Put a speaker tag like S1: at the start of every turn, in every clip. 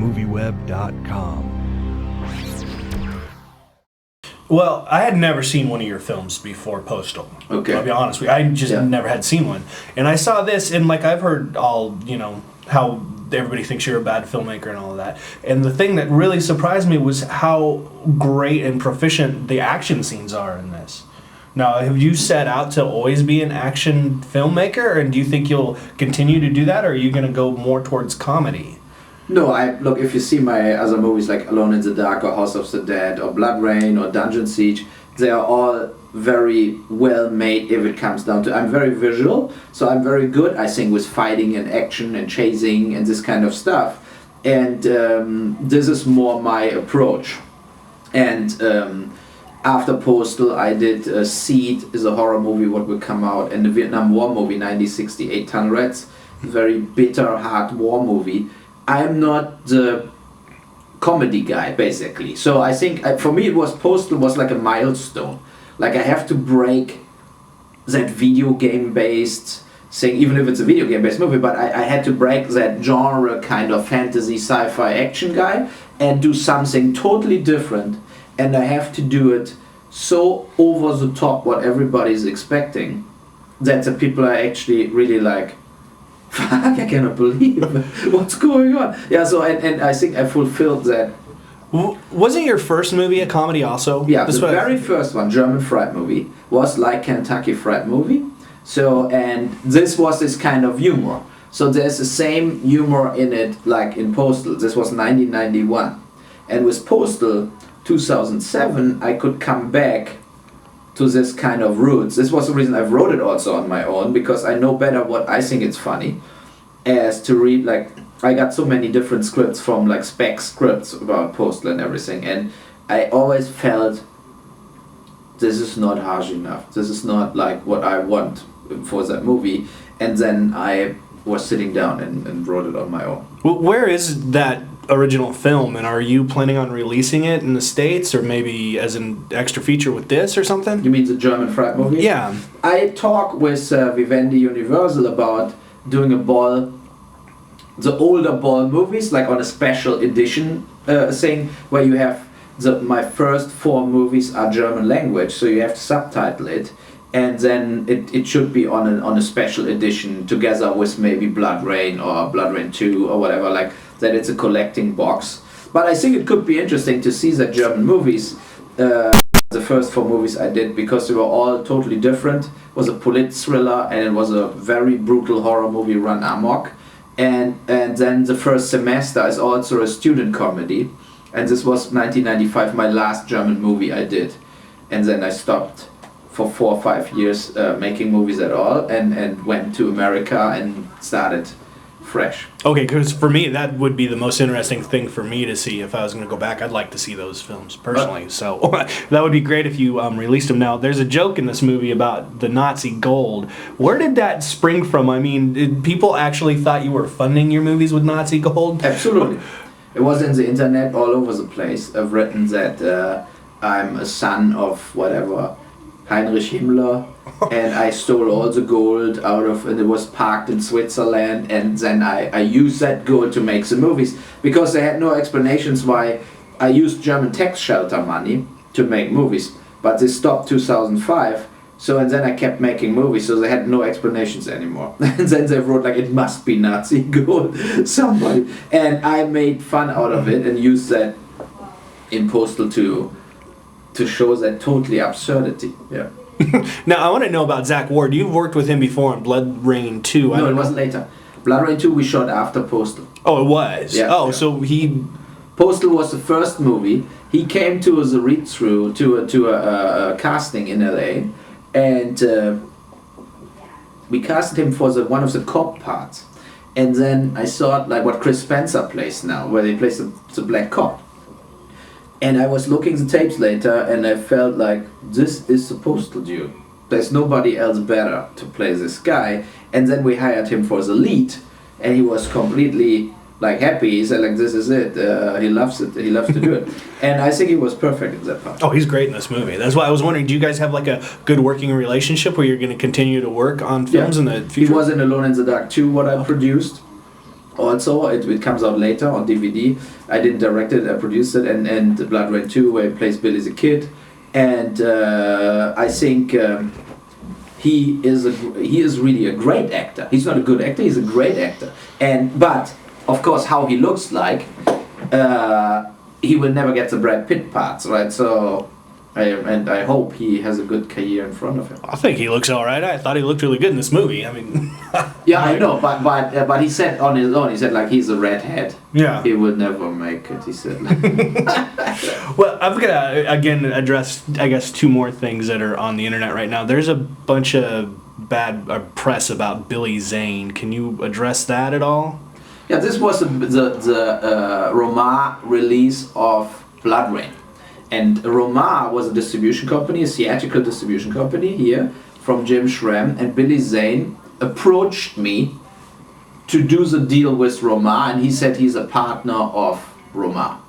S1: MovieWeb.com.
S2: Well, I had never seen one of your films before Postal.
S3: Okay.
S2: I'll be honest with you. I just never had seen one. And I saw this, and like I've heard all, how everybody thinks you're a bad filmmaker and all of that. And the thing that really surprised me was how great and proficient the action scenes are in this. Now, have you set out to always be an action filmmaker, and do you think you'll continue to do that, or are you going to go more towards comedy?
S3: No, look, if you see my other movies like Alone in the Dark or House of the Dead or Blood Rain or Dungeon Siege, they are all very well made if it comes down to... I'm very visual, so I'm very good, I think, with fighting and action and chasing and this kind of stuff. And this is more my approach. And after Postal, I did Seed, is a horror movie what will come out, and the Vietnam War movie, 1968 Tunnel Rats, very bitter, hard war movie. I'm not the comedy guy, basically. So I think, for me, Postal was like a milestone. Like, I have to break that video game-based thing, even if it's a video game-based movie, but I had to break that genre kind of fantasy, sci-fi action guy and do something totally different. And I have to do it so over the top what everybody's expecting that the people are actually really like, fuck, I cannot believe what's going on. Yeah, so and I think I fulfilled that.
S2: Wasn't your first movie a comedy also?
S3: Yeah, the very first one, German Fried Movie, was like Kentucky Fried Movie. So, and this was this kind of humor. So there's the same humor in it like in Postal. This was 1991. And with Postal, 2007, I could come back to this kind of roots. This was the reason I wrote it also on my own, because I know better what I think it's funny as to read. Like, I got so many different scripts from like spec scripts about Postal and everything, and I always felt this is not harsh enough. This is not like what I want for that movie. And then I was sitting down and wrote it on my own.
S2: Well, where is that original film, and are you planning on releasing it in the States or maybe as an extra feature with this or something?
S3: You mean the German Fried Movie?
S2: Yeah.
S3: I talk with Vivendi Universal about doing the older Boll movies, like on a special edition thing, where you have my first 4 movies are German language, so you have to subtitle it, and then it should be on a special edition together with maybe Blood Rain or Blood Rain 2 or whatever, like that. It's a collecting box. But I think it could be interesting to see the German movies, the first 4 movies I did, because they were all totally different. It was a polit thriller, and it was a very brutal horror movie run amok. And then the first semester is also a student comedy, and this was 1995, my last German movie I did. And then I stopped for 4 or 5 years making movies at all, and went to America and started fresh.
S2: Okay, because for me, that would be the most interesting thing for me to see. If I was going to go back, I'd like to see those films personally. So that would be great if you released them. Now, there's a joke in this movie about the Nazi gold. Where did that spring from? I mean, did people actually thought you were funding your movies with Nazi gold?
S3: Absolutely. It was in the internet all over the place. I've written that I'm a son of whatever, Heinrich Himmler, and I stole all the gold out of, and it was parked in Switzerland, and then I used that gold to make the movies, because they had no explanations why I used German tax shelter money to make movies, but they stopped 2005, so, and then I kept making movies, so they had no explanations anymore. And then they wrote like, it must be Nazi gold, somebody, and I made fun out of it and used that in Postal to show that totally absurdity. Yeah.
S2: Now, I want to know about Zach Ward. You've worked with him before in Blood Rain 2.
S3: No, it was later. Blood Rain 2 we shot after Postal.
S2: Oh, it was?
S3: Yeah.
S2: Oh,
S3: yeah.
S2: so he...
S3: Postal was the first movie. He came to as a read-through to a casting in LA, and we casted him for one of the cop parts. And then I thought, like what Chris Spencer plays now, where he plays the black cop. And I was looking the tapes later, and I felt like this is the Postal dude. There's nobody else better to play this guy. And then we hired him for the lead, and he was completely like happy. He said like, this is it. He loves it. He loves to do it. And I think he was perfect in that part.
S2: Oh, he's great in this movie. That's why I was wondering, do you guys have like a good working relationship where you're going to continue to work on films in the future?
S3: He was in Alone in the Dark 2, what I produced. Also, it comes out later on DVD. I didn't direct it, I produced it, and Blood Rain 2, where he plays Billy the Kid. And I think he is really a great actor. He's not a good actor, he's a great actor. But of course, how he looks like, he will never get the Brad Pitt parts, right? So I hope he has a good career in front of him.
S2: I think he looks all right. I thought he looked really good in this movie. I mean,
S3: yeah, I know, but he said on his own, he said like he's a redhead.
S2: Yeah,
S3: he will never make it. He said.
S2: Well, I'm gonna again address, I guess, two more things that are on the internet right now. There's a bunch of bad press about Billy Zane. Can you address that at all?
S3: Yeah, this was the Roma release of Blood Rain. And Roma was a distribution company, a theatrical distribution company here from Jim Schramm, and Billy Zane approached me to do the deal with Roma, and he said he's a partner of Roma.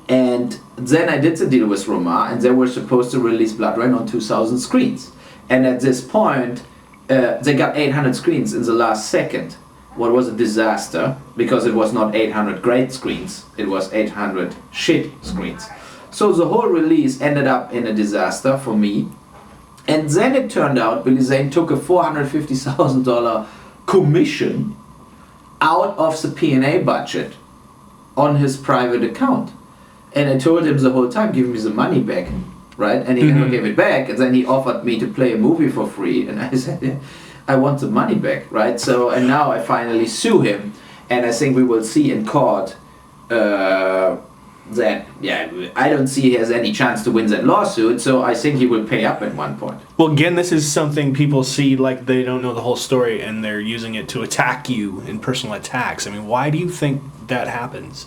S3: And then I did the deal with Roma, and they were supposed to release Blood Rain on 2,000 screens. And at this point, they got 800 screens in the last second. What was a disaster, because it was not 800 great screens, it was 800 shit screens. So the whole release ended up in a disaster for me. And then it turned out Billy Zane took a $450,000 commission out of the P&A budget on his private account. And I told him the whole time, give me the money back, right? And he never gave it back. And then he offered me to play a movie for free. And I said, I want the money back, right? So, and now I finally sue him. And I think we will see in court that, I don't see he has any chance to win that lawsuit, so I think he will pay up at one point.
S2: Well, again, this is something people see like they don't know the whole story, and they're using it to attack you in personal attacks. I mean, why do you think that happens?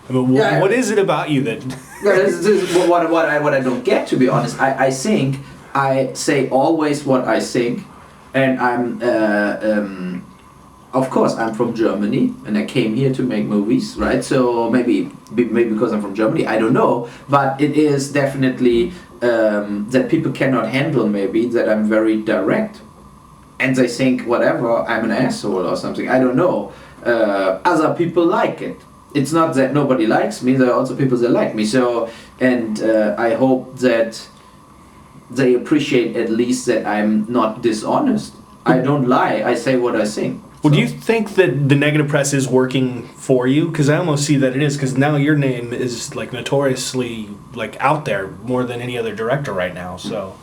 S2: I mean, what is it about you that...
S3: This is what I don't get, to be honest. I think I say always what I think, and I'm... of course, I'm from Germany, and I came here to make movies, right? So maybe because I'm from Germany, I don't know. But it is definitely that people cannot handle maybe that I'm very direct. And they think, whatever, I'm an asshole or something. I don't know. Other people like it. It's not that nobody likes me, there are also people that like me. So, and I hope that they appreciate at least that I'm not dishonest. I don't lie, I say what I think.
S2: Well, do you think that the negative press is working for you? Because I almost see that it is, because now your name is like notoriously like out there more than any other director right now. So,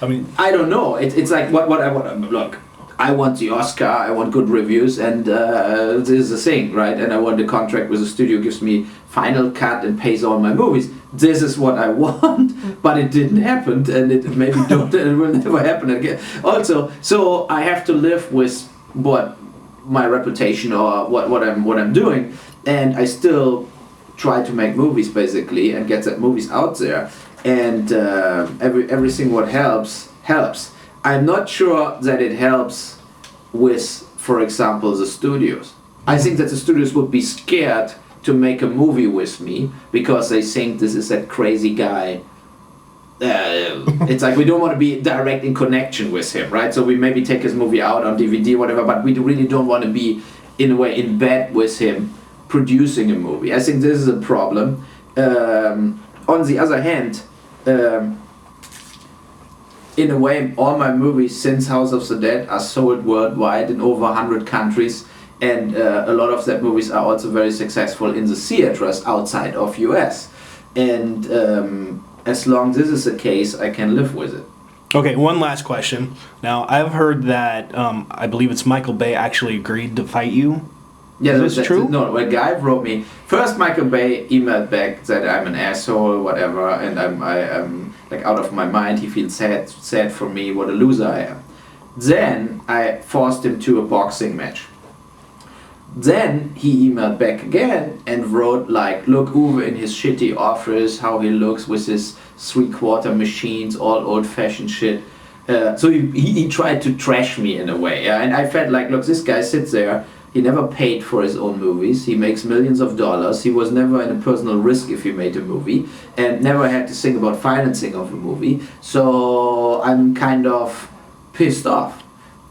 S2: I mean,
S3: I don't know. It's like what I want. Look, I want the Oscar. I want good reviews, and this is the thing, right? And I want the contract with the studio gives me final cut and pays all my movies. This is what I want, but it didn't happen, and it maybe don't. It will never happen again. Also, so I have to live with what my reputation or what I'm doing, and I still try to make movies basically and get that movies out there, and everything what helps. I'm not sure that it helps with, for example, the studios. I think that the studios would be scared to make a movie with me because they think this is that crazy guy. It's like we don't want to be direct in connection with him, right? So we maybe take his movie out on DVD, whatever, but we really don't want to be, in a way, in bed with him producing a movie. I think this is a problem. On the other hand, in a way, all my movies since House of the Dead are sold worldwide in over 100 countries, and a lot of that movies are also very successful in the theaters outside of US. And as long as this is the case, I can live with it.
S2: Okay, one last question. Now, I've heard that I believe it's Michael Bay actually agreed to fight you.
S3: Yeah,
S2: is this true?
S3: No, a guy wrote me. First, Michael Bay emailed back that I'm an asshole, whatever, and I'm like out of my mind. He feels sad for me, what a loser I am. Then I forced him to a boxing match. Then he emailed back again and wrote like, look, Uwe in his shitty office, how he looks with his 3/4 machines, all old-fashioned shit. So he tried to trash me in a way, yeah? And I felt like, look, this guy sits there, he never paid for his own movies, he makes millions of dollars, he was never in a personal risk if he made a movie, and never had to think about financing of a movie, so I'm kind of pissed off.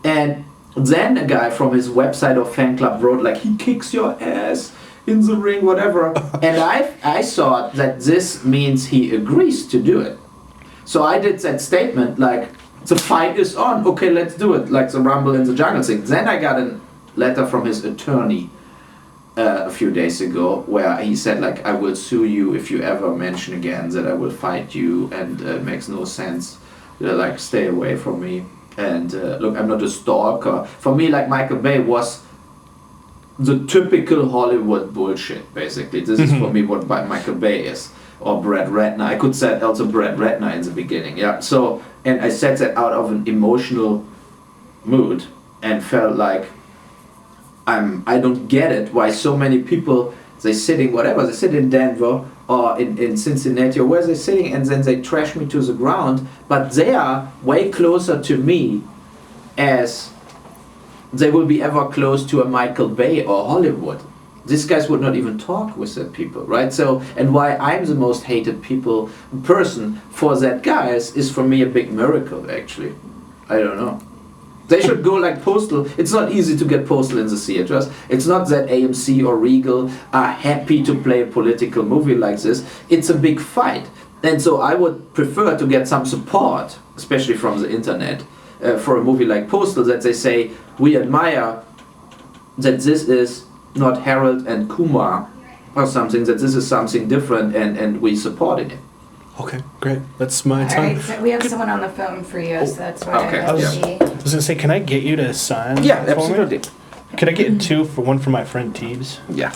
S3: And then a guy from his website or fan club wrote like, he kicks your ass in the ring, whatever. And I thought that this means he agrees to do it. So I did that statement like, the fight is on, okay, let's do it, like the Rumble in the Jungle thing. Then I got a letter from his attorney a few days ago where he said like, I will sue you if you ever mention again that I will fight you, and it makes no sense, like stay away from me. And look, I'm not a stalker. For me, like Michael Bay was the typical Hollywood bullshit, basically. This is for me what Michael Bay is. Or Brad Ratner. I could say also Brad Ratner in the beginning, yeah. So, and I said that out of an emotional mood and felt like I don't get it why so many people, they sit in Denver or in Cincinnati or where they're sitting, and then they trash me to the ground, but they are way closer to me as they will be ever close to a Michael Bay or Hollywood. These guys would not even talk with that people, right? So, and why I'm the most hated person for that guys is for me a big miracle, actually. I don't know. They should go like Postal. It's not easy to get Postal in the theaters. It's not that AMC or Regal are happy to play a political movie like this. It's a big fight. And so I would prefer to get some support, especially from the internet, for a movie like Postal, that they say, we admire that this is not Harold and Kumar or something, that this is something different, and we supporting it.
S2: Okay, great. That's my time.
S1: All right, so we have someone on the phone for you, so that's why
S3: Okay,
S1: I
S3: yeah.
S1: see.
S2: I was gonna say, can I get you to sign?
S3: Yeah,
S2: for
S3: absolutely.
S2: Me? Could I get one for my friend Teebs?
S3: Yeah.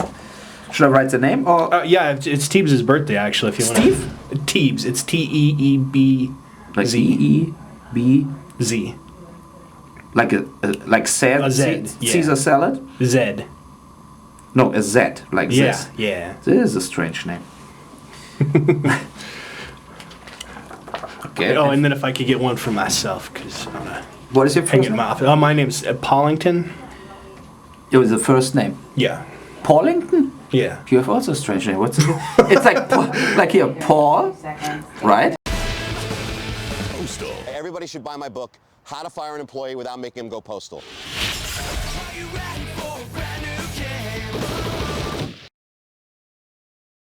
S3: Should I write the name or?
S2: Yeah, it's Teebs' birthday actually. If you want.
S3: Steve?
S2: Teebs. It's Teeb.
S3: Like
S2: Z.
S3: E-E-B.
S2: Z.
S3: Like salad?
S2: A Z, yeah.
S3: Caesar salad?
S2: Z.
S3: No, a Z, like this.
S2: Yeah.
S3: This is a strange name. Okay.
S2: Oh, and then if I could get one for myself, because I'm gonna
S3: What is your
S2: hang
S3: first
S2: it in
S3: name?
S2: my office. Oh, my name's Paulington.
S3: It was the first name.
S2: Yeah.
S3: Paulington?
S2: Yeah.
S3: You have also a strange name. What's it? It's like here, Paul, right?
S4: Postal. Everybody should buy my book, How to Fire an Employee Without Making Him Go Postal.
S5: Are you ready